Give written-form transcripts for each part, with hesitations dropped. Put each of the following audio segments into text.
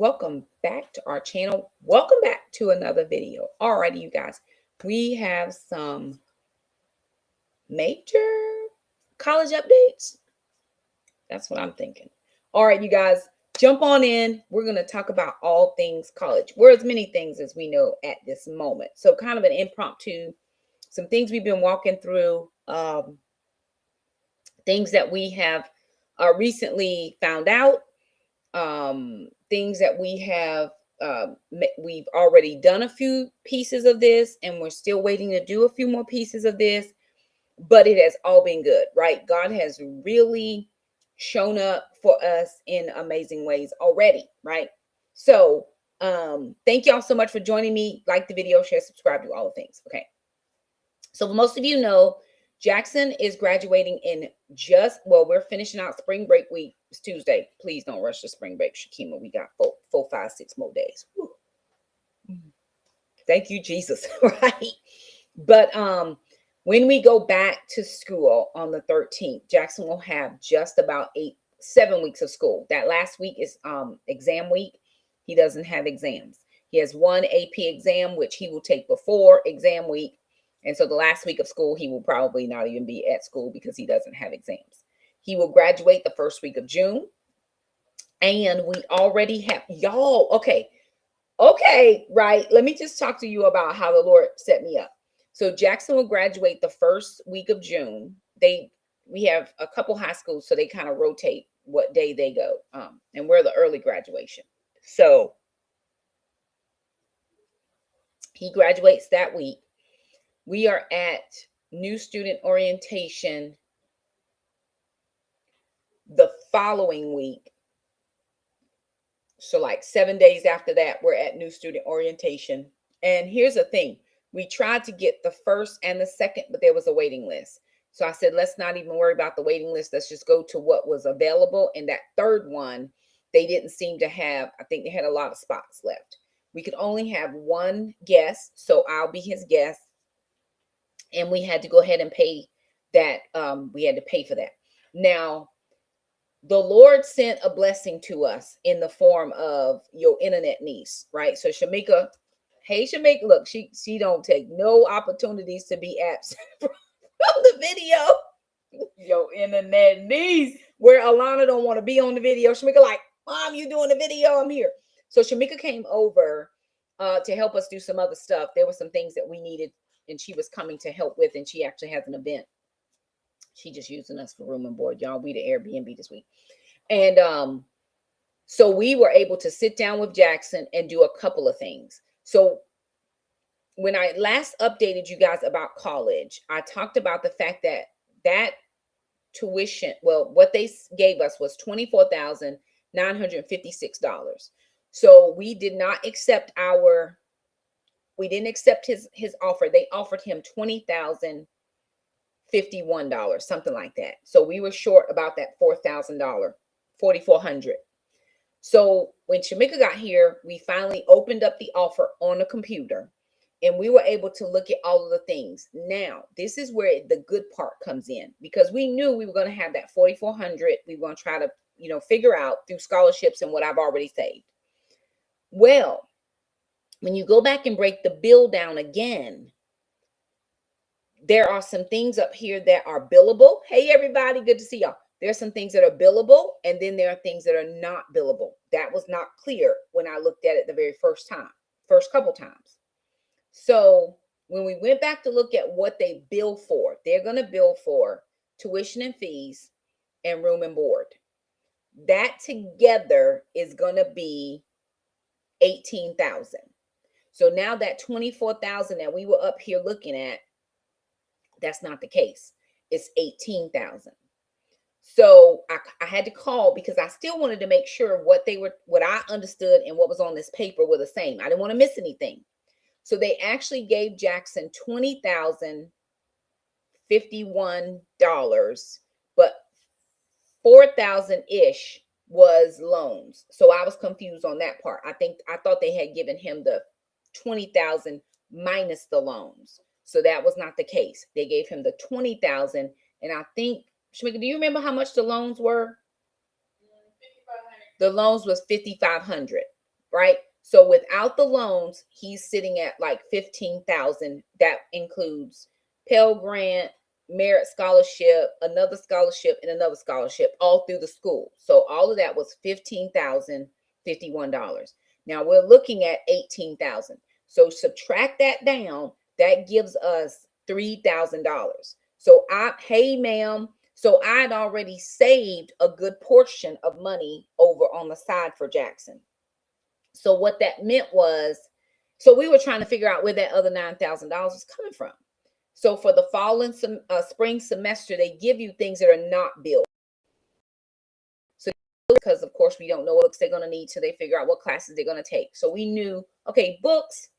welcome back to our channel. Welcome back to another video. Alrighty, you guys, we have some major college updates. That's what I'm thinking. All right, you guys, jump on in. We're going to talk about all things college. We're as many things as we know at this moment. So kind of an impromptu, some things we've been walking through, things that we have recently found out, things that we have we've already done a few pieces of this, and we're still waiting to do a few more pieces of this, but it has all been good, right? God has really shown up for us in amazing ways already, right? So thank y'all so much for joining me. Like the video, share, subscribe, do all the things. Okay, so most of you know Jackson is graduating in we're finishing out spring break week. It's Tuesday. Please don't rush the spring break, Shakima. We got 4, 5, 6 more days. Whew. Thank you, Jesus. Right. But when we go back to school on the 13th, Jackson will have just about 7 weeks of school. That last week is exam week. He doesn't have exams. He has one AP exam, which he will take before exam week. And so the last week of school, he will probably not even be at school because he doesn't have exams. He will graduate the first week of June. And we already have y'all. Okay, right. Let me just talk to you about how the Lord set me up. So Jackson will graduate the first week of June. We have a couple high schools, so they kind of rotate what day they go. And we're the early graduation. So he graduates that week. We are at new student orientation the following week. So like 7 days after that, we're at new student orientation. And here's the thing. We tried to get the first and the second, but there was a waiting list. So I said, let's not even worry about the waiting list. Let's just go to what was available. And that third one, they didn't seem to have, I think they had a lot of spots left. We could only have one guest. So I'll be his guest. And we had to go ahead and pay that. We had to pay for that. Now, the Lord sent a blessing to us in the form of your internet niece, right? So Shamika, hey Shamika, look, she don't take no opportunities to be absent from the video. Your internet niece, where Alana don't want to be on the video. Shamika like, Mom, you doing the video? I'm here. So Shamika came over to help us do some other stuff. There were some things that we needed, and she was coming to help with, and she actually has an event. She just using us for room and board, y'all. We the Airbnb this week. And so we were able to sit down with Jackson and do a couple of things. So when I last updated you guys about college, I talked about the fact that tuition, what they gave us was $24,956. So we did not accept we didn't accept his offer. They offered him $20,051, something like that. So we were short about that $4,000, $4,400. So when Shamika got here, we finally opened up the offer on a computer, and we were able to look at all of the things. Now, this is where the good part comes in, because we knew we were going to have that $4,400. We were going to try to, figure out through scholarships and what I've already saved. Well, when you go back and break the bill down again, there are some things up here that are billable. Hey, everybody, good to see y'all. There's some things that are billable, and then there are things that are not billable. That was not clear when I looked at it the very first couple times. So when we went back to look at what they bill for, they're going to bill for tuition and fees and room and board. That together is going to be $18,000. So now that $24,000 that we were up here looking at, that's not the case. It's $18,000. So I had to call because I still wanted to make sure what I understood and what was on this paper were the same. I didn't want to miss anything. So they actually gave Jackson $20,051, but 4,000-ish was loans. So I was confused on that part. I thought they had given him the 20,000 minus the loans. So that was not the case. They gave him the 20,000, and I think, Shamika, do you remember how much the loans were? 5,500. The loans was $5,500. right? So without the loans, he's sitting at like 15,000. That includes Pell Grant, merit scholarship, another scholarship, and another scholarship all through the school. So all of that was $15,051. Now we're looking at 18,000. So subtract that down, that gives us $3,000. So hey ma'am, so I'd already saved a good portion of money over on the side for Jackson. So what that meant was, so we were trying to figure out where that other $9,000 was coming from. So for the fall and spring semester, they give you things that are not billed. So because of course we don't know what books they're going to need till they figure out what classes they're going to take. So we knew, okay, books,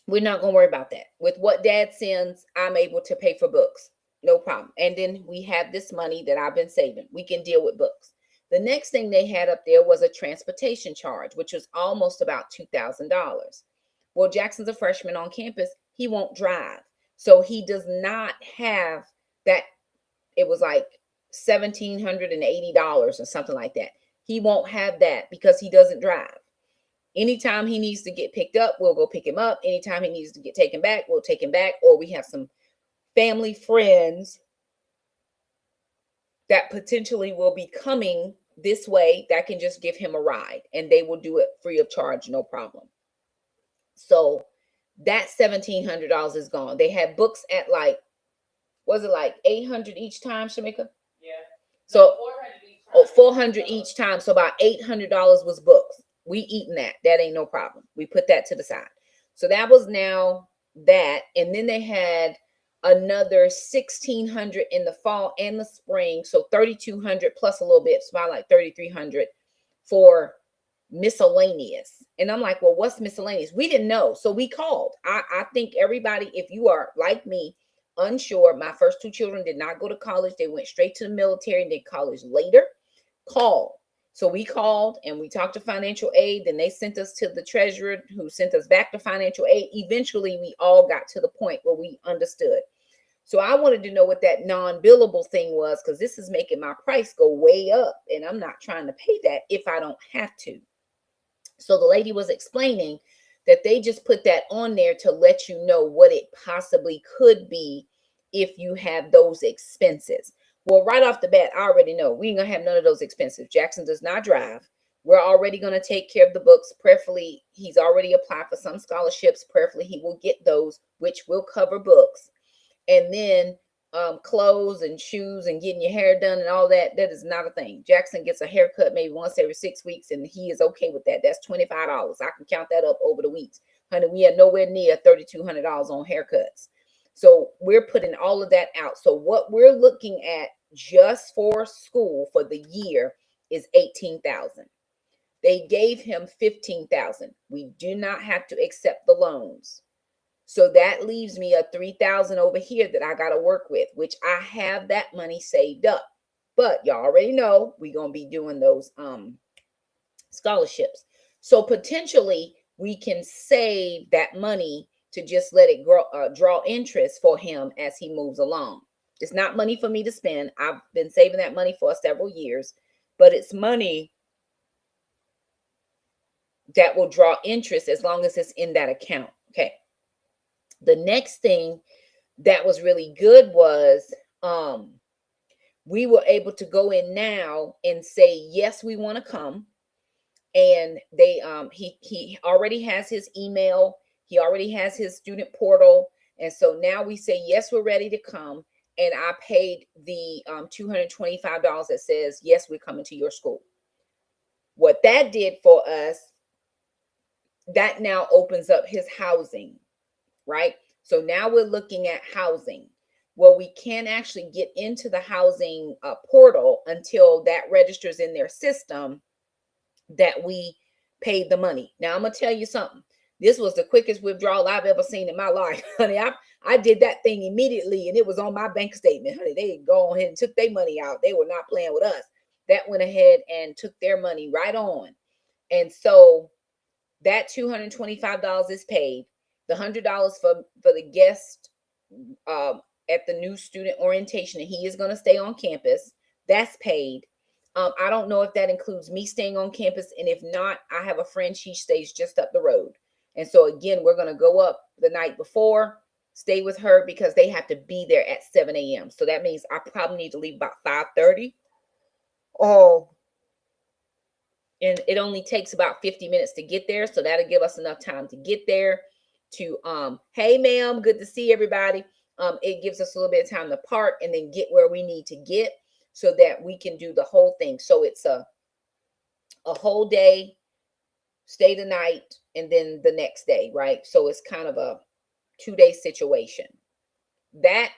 we're not going to worry about that. With what dad sends, I'm able to pay for books. No problem. And then we have this money that I've been saving. We can deal with books. The next thing they had up there was a transportation charge, which was almost about $2,000. Well, Jackson's a freshman on campus. He won't drive. So he does not have that. It was like $1,780 or something like that. He won't have that because he doesn't drive. Anytime he needs to get picked up, we'll go pick him up. Anytime he needs to get taken back, we'll take him back. Or we have some family friends that potentially will be coming this way that can just give him a ride, and they will do it free of charge, no problem. So that $1,700 is gone. They had books at like, was it like 800 each time, Shamika? Yeah. So 400 each time. Oh, 400 each time. So about $800 was books. We eating that. That ain't no problem. We put that to the side. So that was now that. And then they had another 1,600 in the fall and the spring. So 3,200 plus a little bit. So about like 3,300 for miscellaneous. And I'm like, well, what's miscellaneous? We didn't know. So we called. I think everybody, if you are like me, unsure, my first two children did not go to college. They went straight to the military and did college later. Call. So we called and we talked to financial aid. Then they sent us to the treasurer who sent us back to financial aid. Eventually, we all got to the point where we understood. So I wanted to know what that non-billable thing was, because this is making my price go way up. And I'm not trying to pay that if I don't have to. So the lady was explaining that they just put that on there to let you know what it possibly could be if you have those expenses. Well, right off the bat, I already know we ain't gonna have none of those expenses. Jackson does not drive. We're already gonna take care of the books. Preferably, he's already applied for some scholarships. Preferably, he will get those, which will cover books. And then clothes and shoes and getting your hair done and all that, that is not a thing. Jackson gets a haircut maybe once every 6 weeks, and he is okay with that. That's $25. I can count that up over the weeks. Honey, we are nowhere near $3,200 on haircuts. So we're putting all of that out. So what we're looking at just for school for the year is 18,000. They gave him 15,000. We do not have to accept the loans. So that leaves me a 3,000 over here that I got to work with, which I have that money saved up. But y'all already know we're going to be doing those scholarships. So potentially we can save that money to just let it grow, draw interest for him as he moves along. It's not money for me to spend. I've been saving that money for several years, but it's money that will draw interest as long as it's in that account. Okay. The next thing that was really good was we were able to go in now and say, yes, we want to come. And they he already has his email, he already has his student portal. And so now we say, yes, we're ready to come. And I paid the $225 that says, yes, we're coming to your school. What that did for us, that now opens up his housing. Right? So now we're looking at housing. Well, we can't actually get into the housing portal until that registers in their system that we paid the money. Now, I'm going to tell you something. This was the quickest withdrawal I've ever seen in my life. Honey, I did that thing immediately and it was on my bank statement. Honey, they go ahead and took their money out. They were not playing with us. That went ahead and took their money right on. And so that $225 is paid. The $100 for the guest at the new student orientation, and he is going to stay on campus, that's paid. I don't know if that includes me staying on campus. And if not, I have a friend, she stays just up the road. And so again, we're going to go up the night before, stay with her because they have to be there at 7 a.m. So that means I probably need to leave about 5:30. Oh, and it only takes about 50 minutes to get there. So that'll give us enough time to get there to, hey, ma'am, good to see everybody. It gives us a little bit of time to park and then get where we need to get so that we can do the whole thing. So it's a whole day, stay the night, and then the next day, right? So it's kind of a 2-day situation. That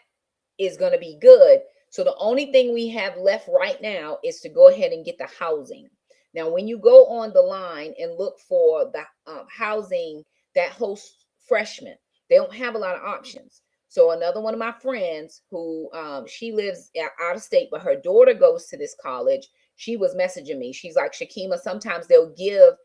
is going to be good. So the only thing we have left right now is to go ahead and get the housing. Now, when you go on the line and look for the housing that hosts freshmen, they don't have a lot of options. So another one of my friends who she lives out of state, but her daughter goes to this college. She was messaging me. She's like, Shakima, sometimes they'll give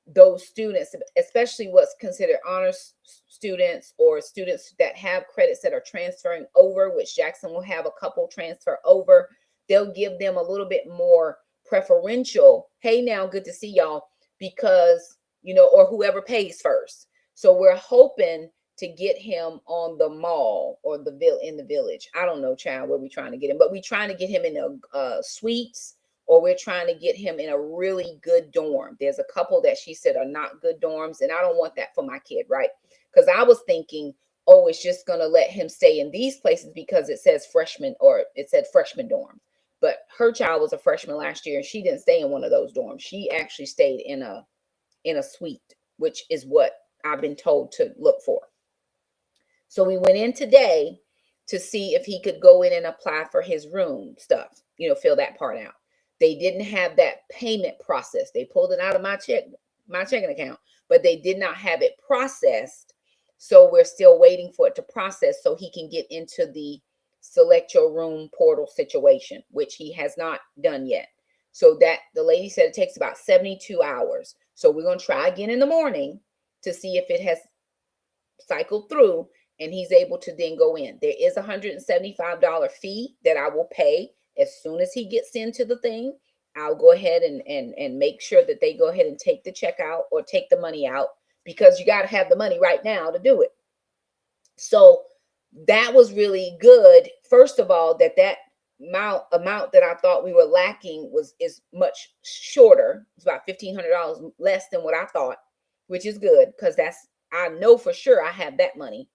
those students, especially what's considered honors students or students that have credits that are transferring over, which Jackson will have a couple transfer over, they'll give them a little bit more preferential, hey, now good to see y'all, because, you know, or whoever pays first. So we're hoping to get him on the mall or in the village. I don't know, child, where we're trying to get him, but we're trying to get him in the suites, or we're trying to get him in a really good dorm. There's a couple that she said are not good dorms, and I don't want that for my kid, right? Because I was thinking, oh, it's just going to let him stay in these places because it says freshman, or it said freshman dorm. But her child was a freshman last year, and she didn't stay in one of those dorms. She actually stayed in a suite, which is what I've been told to look for. So we went in today to see if he could go in and apply for his room stuff, you know, fill that part out. They didn't have that payment process. They pulled it out of my checking account, but they did not have it processed. So we're still waiting for it to process so he can get into the select your room portal situation, which he has not done yet. So that the lady said it takes about 72 hours. So we're going to try again in the morning to see if it has cycled through and he's able to then go in. There is a $175 fee that I will pay as soon as he gets into the thing. I'll go ahead and make sure that they go ahead and take the check out or take the money out, because you got to have the money right now to do it. So that was really good. First of all, that amount that I thought we were lacking is much shorter. It's about $1,500 less than what I thought, which is good, because I know for sure I have that money.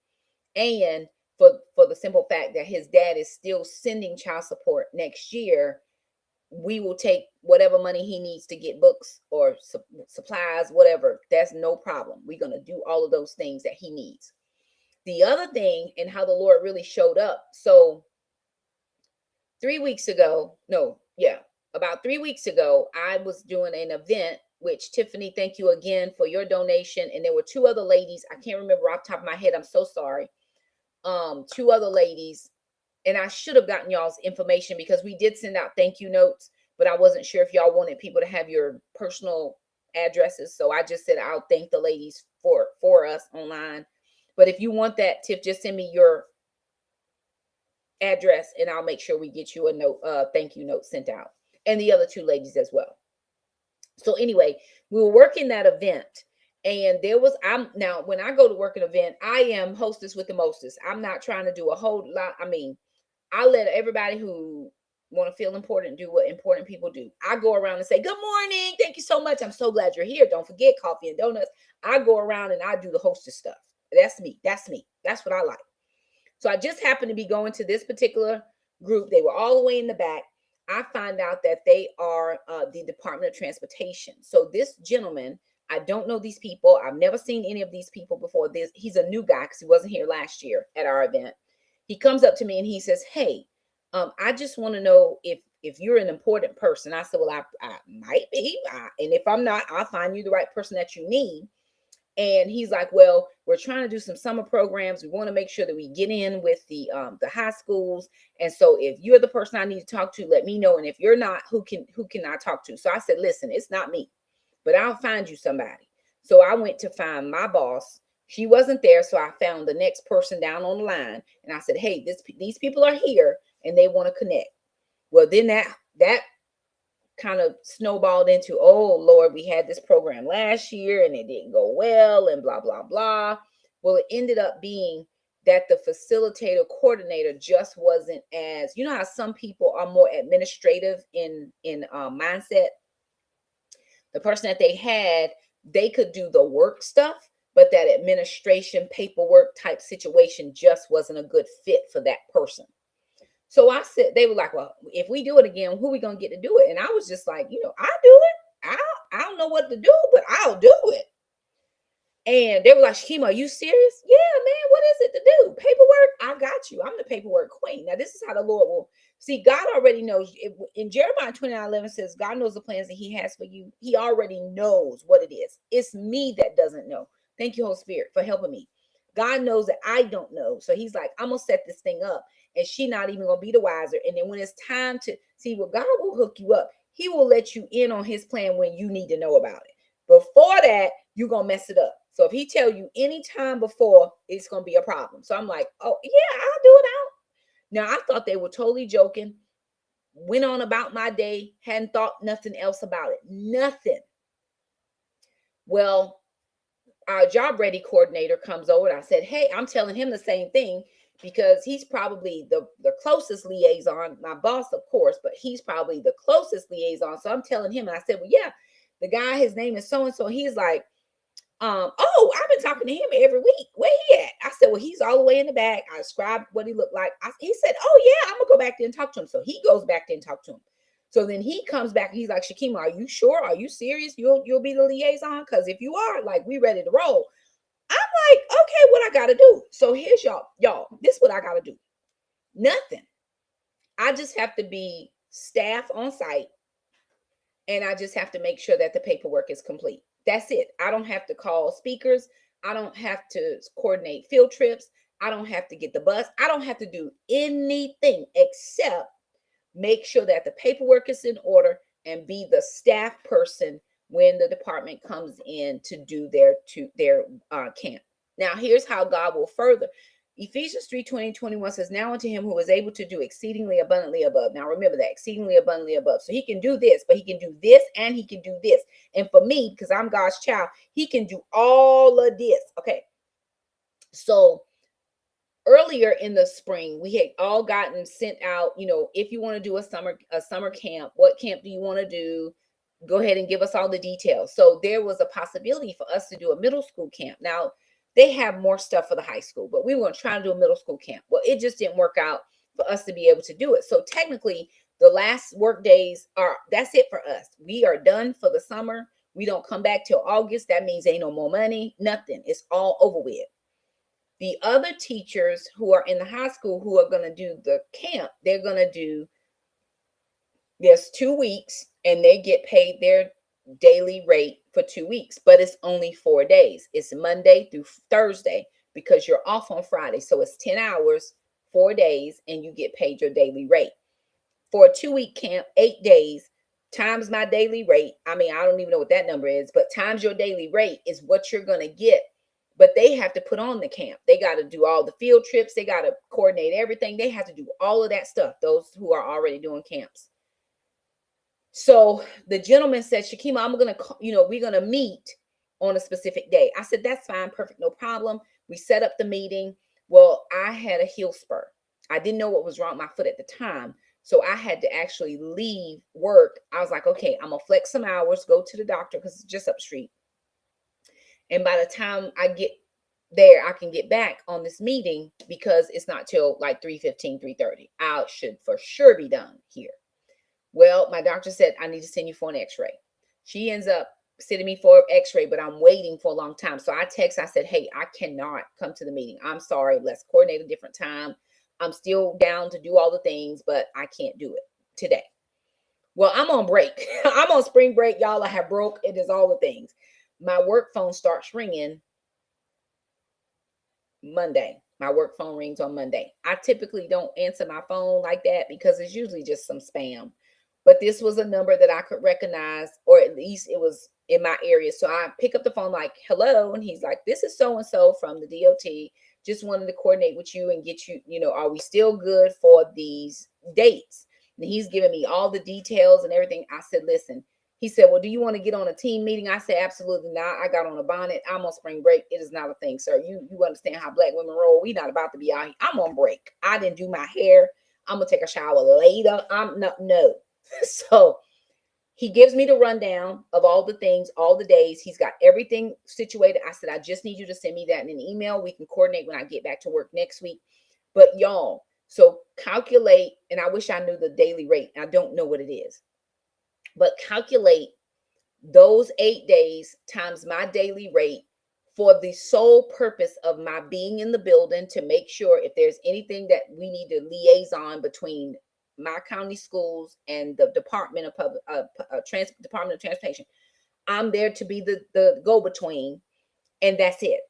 And for the simple fact that his dad is still sending child support next year, we will take whatever money he needs to get books or supplies, whatever. That's no problem. We're going to do all of those things that he needs. The other thing, and how the Lord really showed up. So about 3 weeks ago, I was doing an event, which Tiffany, thank you again for your donation. And there were two other ladies. I can't remember off the top of my head. I'm so sorry. Two other ladies, and I should have gotten y'all's information because we did send out thank you notes, but I wasn't sure if y'all wanted people to have your personal addresses. So I just said I'll thank the ladies for us online. But if you want that, Tiff, just send me your address and I'll make sure we get you a note, thank you note sent out, and the other two ladies as well. So anyway, we were working that event. And now when I go to work an event, I am hostess with the mostest. I'm not trying to do a whole lot. I mean, I let everybody who want to feel important do what important people do. I go around and say, good morning. Thank you so much. I'm so glad you're here. Don't forget coffee and donuts. I go around and I do the hostess stuff. That's me. That's what I like. So I just happened to be going to this particular group. They were all the way in the back. I find out that they are the Department of Transportation. So this gentleman, I don't know these people. I've never seen any of these people before. He's a new guy because he wasn't here last year at our event. He comes up to me and he says, hey, I just want to know if you're an important person. I said, well, I might be. And if I'm not, I'll find you the right person that you need. And he's like, well, we're trying to do some summer programs. We want to make sure that we get in with the high schools. And so if you're the person I need to talk to, let me know. And if you're not, who can I talk to? So I said, listen, it's not me, but I'll find you somebody. So I went to find my boss. She wasn't there. So I found the next person down on the line. And I said, hey, these people are here and they want to connect. Well, then that kind of snowballed into, oh Lord, we had this program last year and it didn't go well and blah, blah, blah. Well, it ended up being that the facilitator coordinator just wasn't as, you know how some people are more administrative in mindset. The person that they had, they could do the work stuff, but that administration paperwork type situation just wasn't a good fit for that person. So I said, they were like, well, if we do it again, who are we gonna get to do it? And I was just like, I'll do it. I don't know what to do, but I'll do it. And they were like, Shakima, are you serious? Yeah, man, what is it to do? Paperwork? I got you. I'm the paperwork queen. Now, this is how the Lord will see. God already knows. In Jeremiah 29:11 says, God knows the plans that he has for you. He already knows what it is. It's me that doesn't know. Thank you, Holy Spirit, for helping me. God knows that I don't know. So he's like, I'm going to set this thing up. And she not even going to be the wiser. And then when it's time to see, well, God will hook you up. He will let you in on his plan when you need to know about it. Before that, you're going to mess it up. So if he tell you any time before, it's going to be a problem. So I'm like, oh, yeah, I'll do it out. Now, I thought they were totally joking. Went on about my day. Hadn't thought nothing else about it. Nothing. Well, our job ready coordinator comes over and I said, hey, I'm telling him the same thing because he's probably the closest liaison. My boss, of course, but he's probably the closest liaison. So I'm telling him, and I said, well, yeah, the guy, his name is so-and-so. He's like, oh, I've been talking to him every week. Where he at? I said, well, he's all the way in the back. I described what he looked like. He said, oh yeah, I'm gonna go back there and talk to him. So he goes back there and talk to him. So then he comes back. He's like, Shakima, are you sure? Are you serious? You'll be the liaison? Because if you are, like, we ready to roll. I'm like, okay, what I gotta do? So here's y'all. This is what I gotta do. Nothing. I just have to be staff on site, and I just have to make sure that the paperwork is complete. That's it. I don't have to call speakers. I don't have to coordinate field trips. I don't have to get the bus. I don't have to do anything except make sure that the paperwork is in order and be the staff person when the department comes in to do their camp. Now, here's how God will further. Ephesians 3:20-21 says, now unto him who is able to do exceedingly abundantly above. Now, remember that, exceedingly abundantly above. So he can do this, but he can do this and he can do this. And for me, because I'm God's child, he can do all of this. Okay. So earlier in the spring, we had all gotten sent out, if you want to do a summer camp, what camp do you want to do? Go ahead and give us all the details. So there was a possibility for us to do a middle school camp. Now, they have more stuff for the high school, but we were going to try to do a middle school camp. Well, it just didn't work out for us to be able to do it. So technically, the last work days that's it for us. We are done for the summer. We don't come back till August. That means ain't no more money, nothing. It's all over with. The other teachers who are in the high school who are going to do the camp, they're going to do, there's 2 weeks and they get paid their daily rate for 2 weeks, but it's only 4 days. It's Monday through Thursday because you're off on Friday. So it's 10 hours, 4 days, and you get paid your daily rate. For a 2-week camp, 8 days times my daily rate. I mean, I don't even know what that number is, but times your daily rate is what you're going to get. But they have to put on the camp. They got to do all the field trips. They got to coordinate everything. They have to do all of that stuff, those who are already doing camps. So the gentleman said, Shakima, I'm going to, we're going to meet on a specific day. I said, that's fine. Perfect. No problem. We set up the meeting. Well, I had a heel spur. I didn't know what was wrong with my foot at the time. So I had to actually leave work. I was like, okay, I'm going to flex some hours, go to the doctor because it's just up the street. And by the time I get there, I can get back on this meeting because it's not till like 3:15, 3:30. I should for sure be done here. Well, my doctor said, I need to send you for an x-ray. She ends up sending me for an x-ray, but I'm waiting for a long time. So I said, hey, I cannot come to the meeting. I'm sorry. Let's coordinate a different time. I'm still down to do all the things, but I can't do it today. Well, I'm on break. I'm on spring break, y'all. I have broke. It is all the things. My work phone starts ringing Monday. My work phone rings on Monday. I typically don't answer my phone like that because it's usually just some spam. But this was a number that I could recognize, or at least it was in my area. So I pick up the phone like, hello. And he's like, this is so-and-so from the DOT. Just wanted to coordinate with you and get you, are we still good for these dates? And he's giving me all the details and everything. I said, listen, he said, well, do you want to get on a team meeting? I said, absolutely not. I got on a bonnet. I'm on spring break. It is not a thing, sir. You understand how black women roll. We not about to be out here. I'm on break. I didn't do my hair. I'm going to take a shower later. I'm not, no. So he gives me the rundown of all the things, all the days. He's got everything situated. I said, I just need you to send me that in an email. We can coordinate when I get back to work next week. But y'all, so calculate, and I wish I knew the daily rate. I don't know what it is, but calculate those 8 days times my daily rate for the sole purpose of my being in the building to make sure if there's anything that we need to liaison between my county schools and the Department of Department of Transportation. I'm there to be the go-between, and that's it.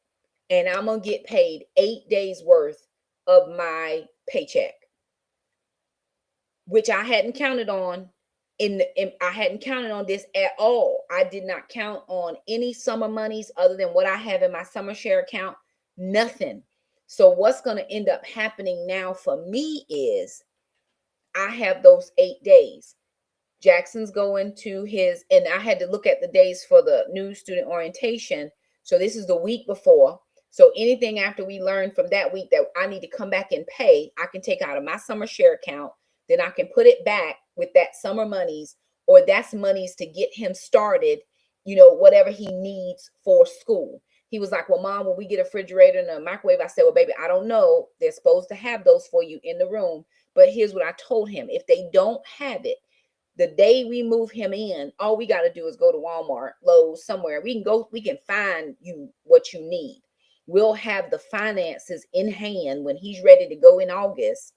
And I'm gonna get paid 8 days worth of my paycheck, which I hadn't counted on. I hadn't counted on this at all. I did not count on any summer monies other than what I have in my summer share account. Nothing. So what's going to end up happening now for me is I have those 8 days. Jackson's going to his, and I had to look at the days for the new student orientation. So this is the week before. So anything after we learn from that week that I need to come back and pay, I can take out of my summer share account. Then I can put it back with that summer monies, or that's monies to get him started, whatever he needs for school. He was like, well, Mom, when we get a refrigerator and a microwave, I said, well, baby, I don't know. They're supposed to have those for you in the room. But here's what I told him. If they don't have it, the day we move him in, all we got to do is go to Walmart, Lowe's, somewhere. We can find you what you need. We'll have the finances in hand when he's ready to go in August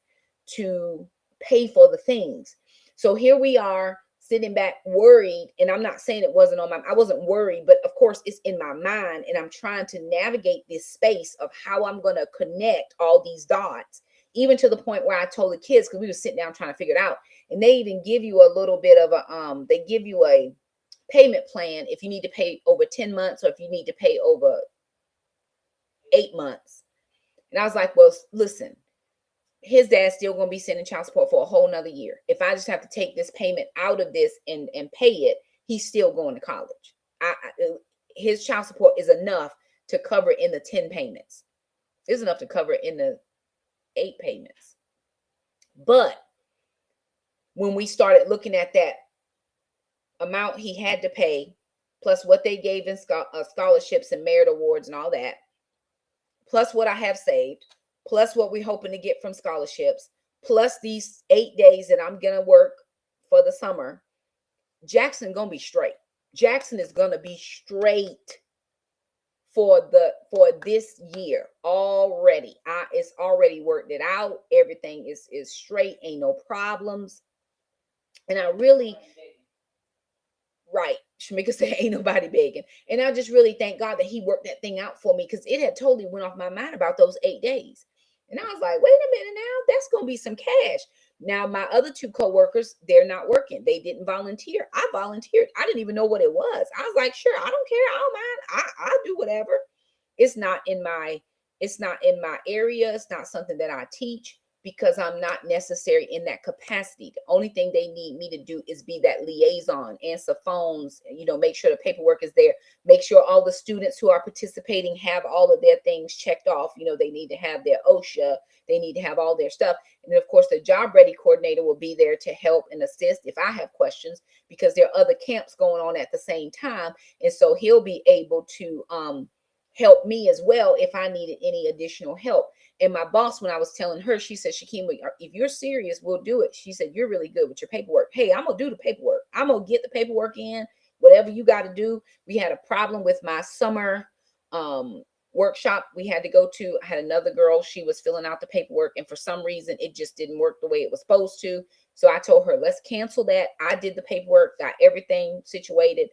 to pay for the things. So here we are sitting back worried, and I'm not saying it wasn't I wasn't worried, but of course it's in my mind, and I'm trying to navigate this space of how I'm going to connect all these dots, even to the point where I told the kids, because we were sitting down trying to figure it out, and they even give you a little bit of they give you a payment plan if you need to pay over 10 months or if you need to pay over 8 months. And I was like, well, listen, his dad's still going to be sending child support for a whole nother year. If I just have to take this payment out of this and pay it, he's still going to college. His child support is enough to cover in the 10 payments. It's enough to cover in the 8 payments. But when we started looking at that amount he had to pay, plus what they gave in scholarships and merit awards and all that, plus what I have saved, plus what we're hoping to get from scholarships, plus these 8 days that I'm going to work for the summer, Jackson going to be straight. Jackson is going to be straight for this year already. It's already worked it out. Everything is straight. Ain't no problems. And I really, right. Shamika said, ain't nobody begging. And I just really thank God that he worked that thing out for me, because it had totally went off my mind about those 8 days. And I was like, wait a minute now, that's going to be some cash. Now, my other 2 coworkers, they're not working. They didn't volunteer. I volunteered. I didn't even know what it was. I was like, sure, I don't care. I don't mind. I'll do whatever. It's not in my area. It's not something that I teach, because I'm not necessary in that capacity. The only thing they need me to do is be that liaison, answer phones, make sure the paperwork is there, make sure all the students who are participating have all of their things checked off. They need to have their OSHA, they need to have all their stuff. And then, of course, the job ready coordinator will be there to help and assist if I have questions, because there are other camps going on at the same time. And so he'll be able to help me as well if I needed any additional help. And my boss, when I was telling her, she said, Shakima, if you're serious, we'll do it. She said, you're really good with your paperwork. Hey, I'm going to do the paperwork. I'm going to get the paperwork in, whatever you got to do. We had a problem with my summer workshop we had to go to. I had another girl, she was filling out the paperwork, and for some reason, it just didn't work the way it was supposed to. So I told her, let's cancel that. I did the paperwork, got everything situated.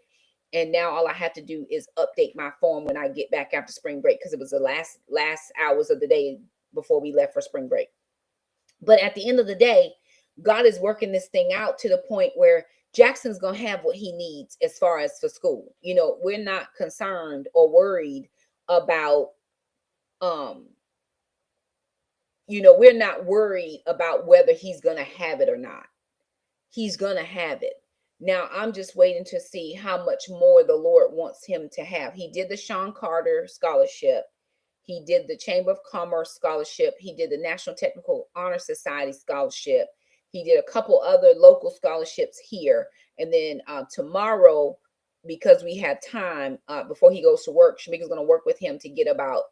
And now all I have to do is update my form when I get back after spring break, because it was the last hours of the day before we left for spring break. But at the end of the day, God is working this thing out to the point where Jackson's going to have what he needs as far as for school. We're not concerned or worried about, we're not worried about whether he's going to have it or not. he's gonna have it. Now I'm just waiting to see how much more the Lord wants him to have. He did the Sean Carter Scholarship. He did the Chamber of Commerce Scholarship. He did the National Technical Honor Society Scholarship. He did a couple other local scholarships here. And then tomorrow, because we have time before he goes to work, Shamika's going to work with him to get about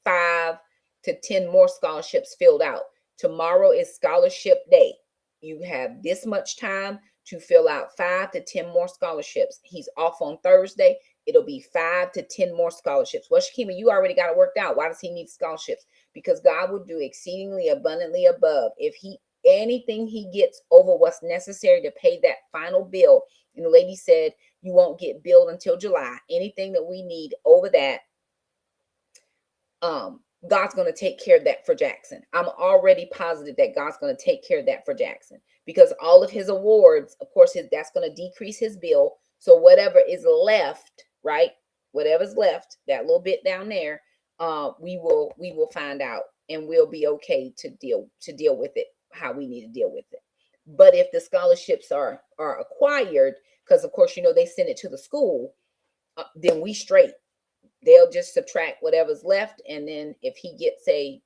5 to 10 more scholarships filled out. Tomorrow is scholarship day. You have this much time to fill out 5 to 10 more scholarships. He's off on Thursday. It'll be 5 to 10 more scholarships. Well, Shakima, you already got it worked out. Why does he need scholarships? Because God will do exceedingly abundantly above. If anything he gets over what's necessary to pay that final bill, and the lady said you won't get billed until July. Anything that we need over that, God's going to take care of that for Jackson. I'm already positive that God's going to take care of that for Jackson, because all of his awards, of course, that's going to decrease his bill. So whatever is left, right? Whatever's left, that little bit down there, we will find out, and we'll be okay to deal with it how we need to deal with it. But if the scholarships are acquired, because of course, they send it to the school, then we straight. They'll just subtract whatever's left, and then if he gets a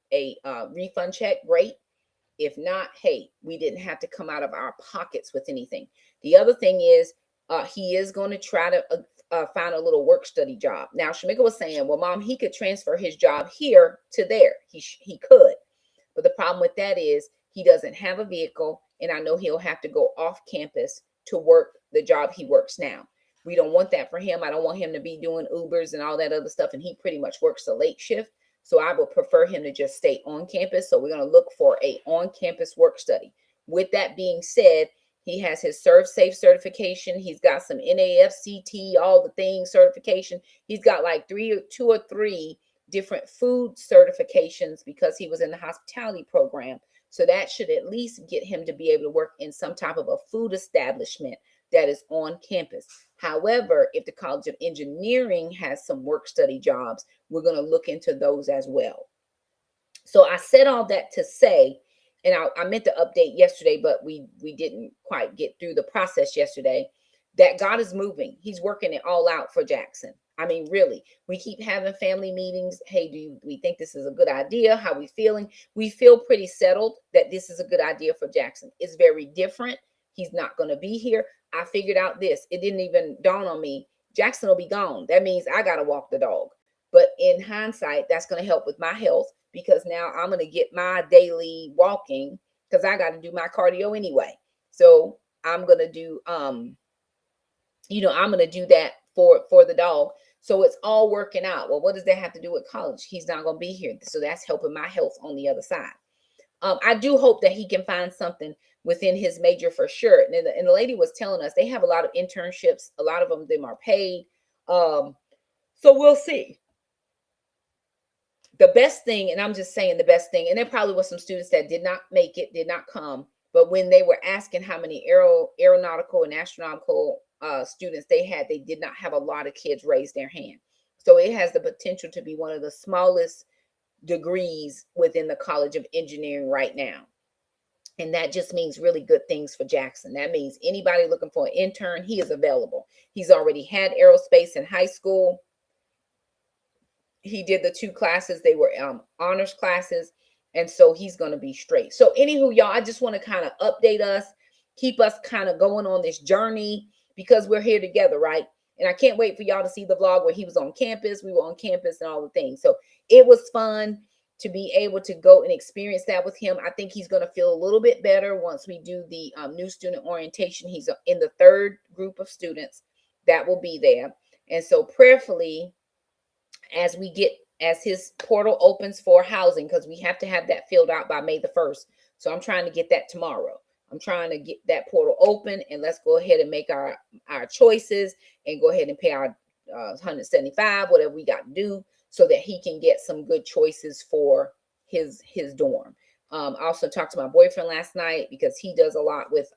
refund check, great. If not, hey, we didn't have to come out of our pockets with anything. The other thing is, he is going to try to find a little work study job. Now, Shamika was saying, well, Mom, he could transfer his job here to there. He could, but the problem with that is he doesn't have a vehicle, and I know he'll have to go off campus to work the job he works now. We don't want that for him. I don't want him to be doing Ubers and all that other stuff, and he pretty much works a late shift. So I would prefer him to just stay on campus. So we're going to look for a on-campus work study. With that being said, he has his Serve Safe certification. He's got some NAFCT, all the things certification. He's got like 2 or 3 different food certifications because he was in the hospitality program. So that should at least get him to be able to work in some type of a food establishment that is on campus. However, if the College of Engineering has some work study jobs, we're going to look into those as well. So I said all that to say, and I meant to update yesterday, but we didn't quite get through the process yesterday, that God is moving. He's working it all out for Jackson. I mean, really, we keep having family meetings. Hey, do we think this is a good idea? How we feeling? We feel pretty settled that this is a good idea for Jackson. It's very different. He's not going to be here. I figured out this. It didn't even dawn on me. Jackson will be gone. That means I got to walk the dog. But in hindsight, that's going to help with my health, because now I'm going to get my daily walking, because I got to do my cardio anyway. So I'm going to do, I'm going to do that for the dog. So it's all working out. Well, what does that have to do with college? He's not going to be here. So that's helping my health on the other side. I do hope that he can find something within his major for sure. And the lady was telling us they have a lot of internships. A lot of them are paid. So we'll see. The best thing, and I'm just saying the best thing, and there probably was some students that did not make it, did not come. But when they were asking how many aeronautical and astronomical students they had, they did not have a lot of kids raise their hand. So it has the potential to be one of the smallest degrees within the College of Engineering right now. And that just means really good things for Jackson. That means anybody looking for an intern, he is available. He's already had aerospace in high school. He did the 2 classes. They were honors classes. And so he's going to be straight. So anywho, y'all, I just want to kind of update us, keep us kind of going on this journey, because we're here together, right? And I can't wait for y'all to see the vlog where he was on campus. We were on campus and all the things. So it was fun to be able to go and experience that with him. I think he's going to feel a little bit better once we do the new student orientation. He's in the 3rd group of students that will be there. And so prayerfully, as his portal opens for housing, because we have to have that filled out by May the 1st. So I'm trying to get that tomorrow. I'm trying to get that portal open, and let's go ahead and make our choices and go ahead and pay our $175, whatever we got to do, so that he can get some good choices for his dorm. I also talked to my boyfriend last night, because he does a lot with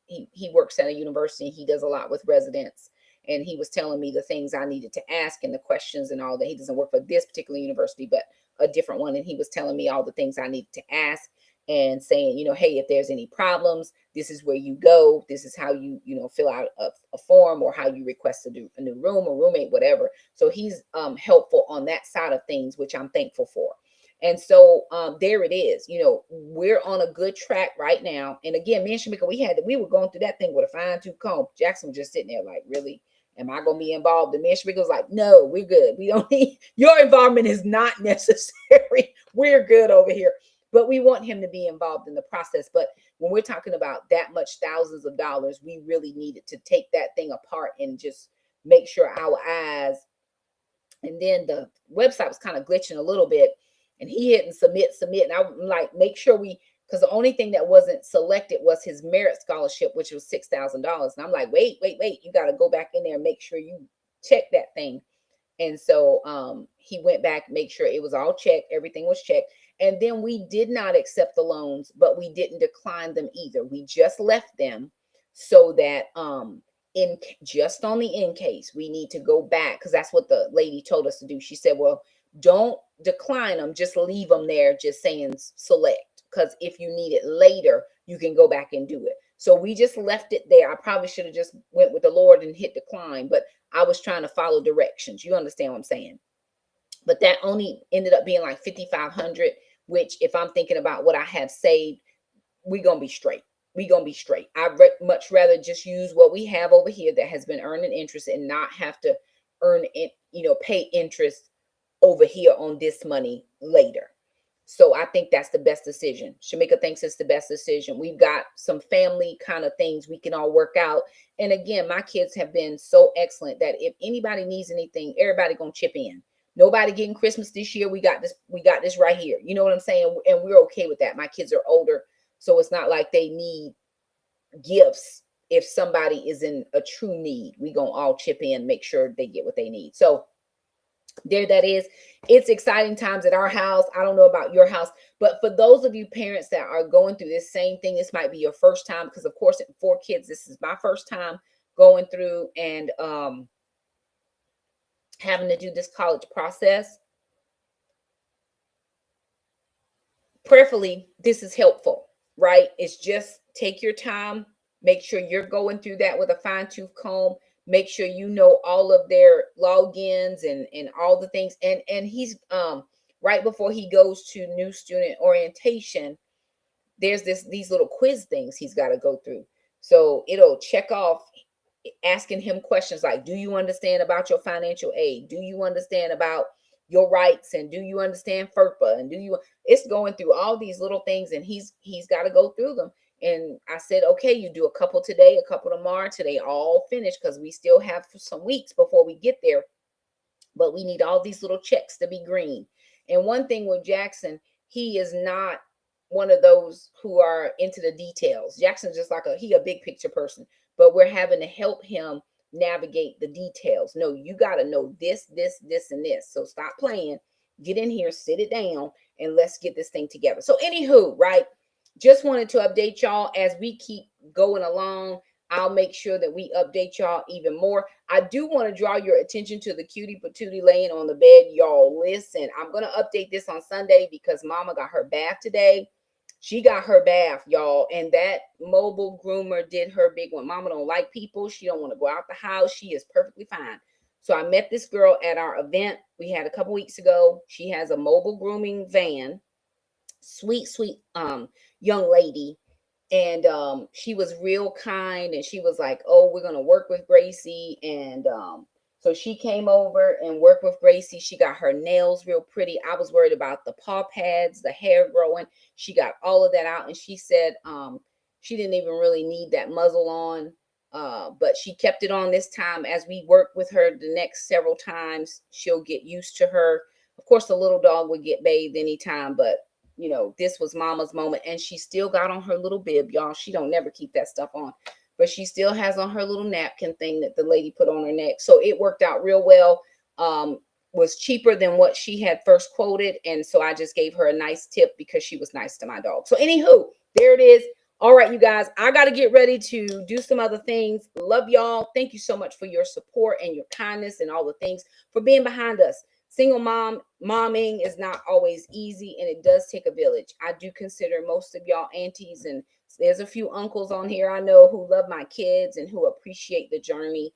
he works at a university. He does a lot with residents, and he was telling me the things I needed to ask and the questions and all that. He doesn't work for this particular university, but a different one, and he was telling me all the things I needed to ask. and saying, hey, if there's any problems, this is where you go. This is how you fill out a form, or how you request to do a new room or roommate, whatever. So he's helpful on that side of things, which I'm thankful for. And so there it is. We're on a good track right now. And again, me and Shamika, we were going through that thing with a fine tooth comb. Jackson was just sitting there like, really? Am I going to be involved? And me and Shamika was like, no, we're good. We don't need your involvement is not necessary. We're good over here. But we want him to be involved in the process. But when we're talking about that much thousands of dollars, we really needed to take that thing apart and just make sure our eyes. And then the website was kind of glitching a little bit, and he hit and submit. And I'm like, make sure because the only thing that wasn't selected was his merit scholarship, which was $6,000. And I'm like, wait, you got to go back in there and make sure you check that thing. And so he went back, make sure it was all checked, everything was checked. And then we did not accept the loans, but we didn't decline them either. We just left them so that in just on the in case we need to go back, because that's what the lady told us to do. She said, well, don't decline them, just leave them there, just saying select, because if you need it later, you can go back and do it. So we just left it there. I probably should have just went with the Lord and hit decline, but I was trying to follow directions. You understand what I'm saying? But that only ended up being like 5,500, which if I'm thinking about what I have saved, we're going to be straight. We're going to be straight. I'd much rather just use what we have over here that has been earning interest and not have to earn it, pay interest over here on this money later. So I think that's the best decision. Shamika thinks it's the best decision. We've got some family kind of things we can all work out. And again, my kids have been so excellent that if anybody needs anything, everybody gonna chip in. Nobody getting Christmas this year. We got this right here. You know what I'm saying? And we're okay with that. My kids are older, so it's not like they need gifts. If somebody is in a true need, we gonna all chip in, make sure they get what they need. So there that is. It's exciting times at our house. I don't know about your house, but for those of you parents that are going through this same thing, this might be your first time, because of course 4 kids, this is my first time going through and having to do this college process. Prayerfully, this is helpful, right? It's just take your time, make sure you're going through that with a fine-tooth comb. Make sure you know all of their logins and all the things. And he's right before he goes to new student orientation, there's these little quiz things he's got to go through. So it'll check off asking him questions like, do you understand about your financial aid? Do you understand about your rights? And do you understand FERPA? And it's going through all these little things, and he's got to go through them. And I said, okay, you do a couple today, a couple tomorrow. Today all finished, because we still have some weeks before we get there. But we need all these little checks to be green. And one thing with Jackson, he is not one of those who are into the details. Jackson's just like he a big picture person, but we're having to help him navigate the details. No, you got to know this, and this. So stop playing, get in here, sit it down, and let's get this thing together. So anywho, right? Just wanted to update y'all as we keep going along. I'll make sure that we update y'all even more. I do want to draw your attention to the cutie patootie laying on the bed. Y'all listen, I'm going to update this on Sunday because Mama got her bath today. She got her bath, y'all, and that mobile groomer did her big one. Mama don't like people. She don't want to go out the house. She is perfectly fine. So I met this girl at our event we had a couple weeks ago. She has a mobile grooming van. Sweet young lady. And she was real kind, and she was like, oh, we're gonna work with Gracie. And so she came over and worked with Gracie. She got her nails real pretty. I was worried about the paw pads, the hair growing. She got all of that out, and she said she didn't even really need that muzzle on, but she kept it on this time. As we work with her the next several times, she'll get used to her. Of course, the little dog would get bathed anytime, but this was Mama's moment. And she still got on her little bib, y'all. She don't never keep that stuff on, but she still has on her little napkin thing that the lady put on her neck. So it worked out real well. Was cheaper than what she had first quoted. And so I just gave her a nice tip because she was nice to my dog. So anywho, there it is. All right, you guys, I got to get ready to do some other things. Love y'all. Thank you so much for your support and your kindness and all the things, for being behind us. Single momming is not always easy, and it does take a village. I do consider most of y'all aunties, and there's a few uncles on here I know who love my kids and who appreciate the journey.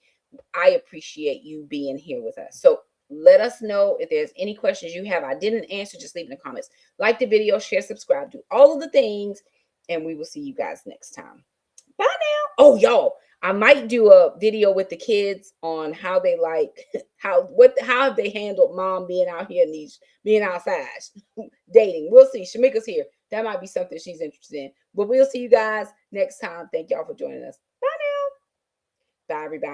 I appreciate you being here with us. So let us know if there's any questions you have I didn't answer. Just leave in the comments. Like the video, share, subscribe, do all of the things, and we will see you guys next time. Bye now. Oh, y'all, I might do a video with the kids on how they like how have they handled mom being out here and these being outside dating. We'll see. Shamika's here. That might be something she's interested in. But we'll see you guys next time. Thank y'all for joining us. Bye now. Bye, everybody.